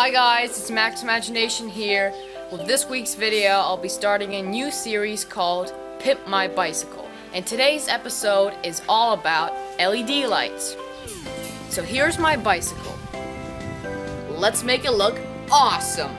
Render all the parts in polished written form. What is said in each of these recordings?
Hi guys, it's Max Imagination here. With this week's video, I'll be starting a new series called Pimp My Bicycle. And today's episode is all about LED lights. So here's my bicycle. Let's make it look awesome!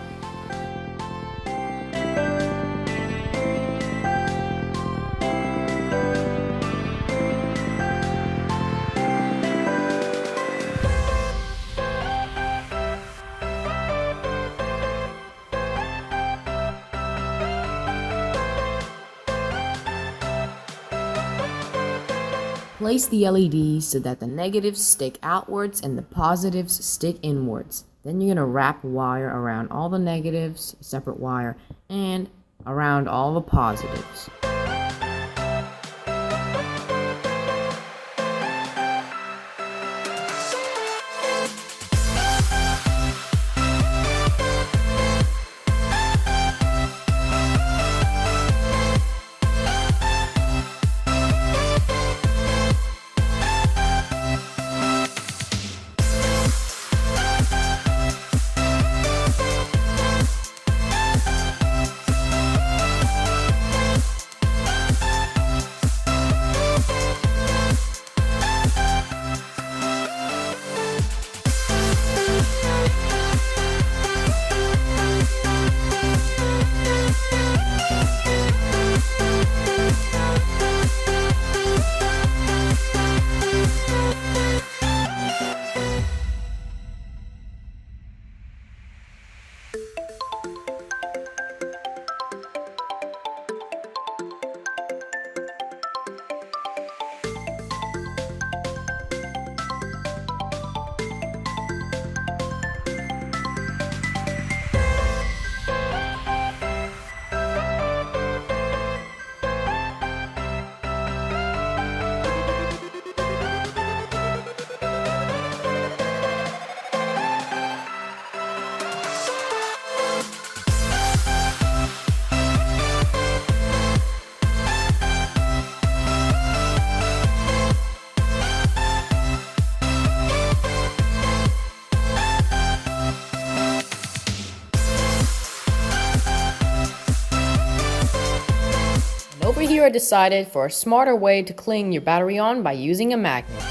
Place the LEDs so that the negatives stick outwards and the positives stick inwards. Then you're going to wrap wire around all the negatives, separate wire, and around all the positives. Over here I decided for a smarter way to cling your battery on by using a magnet.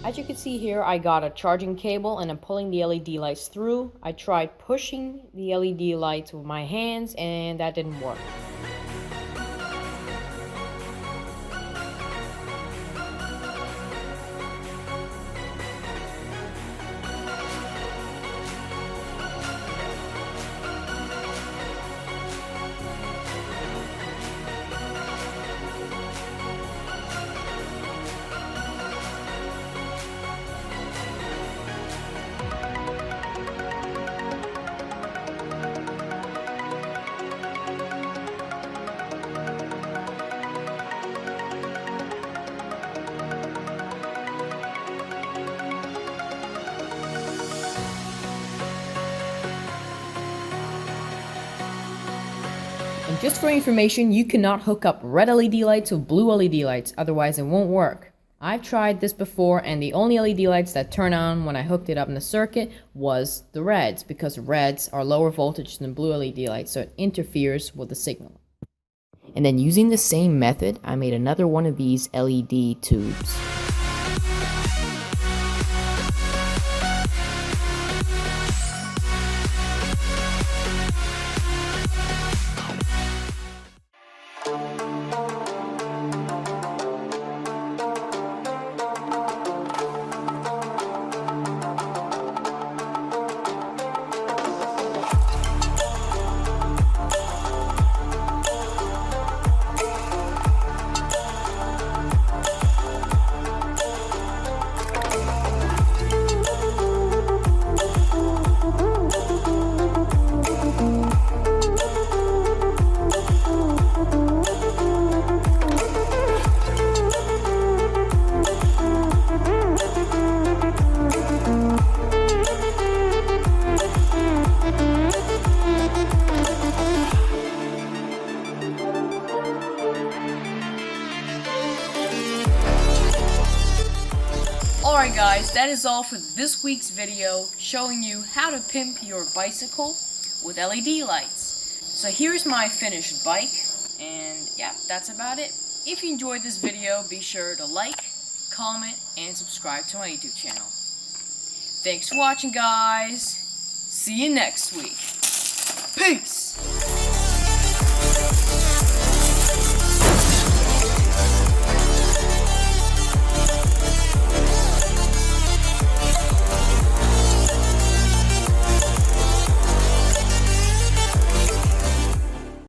As you can see here, I got a charging cable and I'm pulling the LED lights through. I tried pushing the LED lights with my hands and that didn't work. And just for information, you cannot hook up red LED lights with blue LED lights, otherwise it won't work. I've tried this before and the only LED lights that turn on when I hooked it up in the circuit was the reds, because reds are lower voltage than blue LED lights, so it interferes with the signal. And then using the same method, I made another one of these LED tubes. Alright guys, that is all for this week's video showing you how to pimp your bicycle with LED lights. So here's my finished bike, and yeah, that's about it. If you enjoyed this video, be sure to like, comment, and subscribe to my YouTube channel. Thanks for watching guys, see you next week. Peace!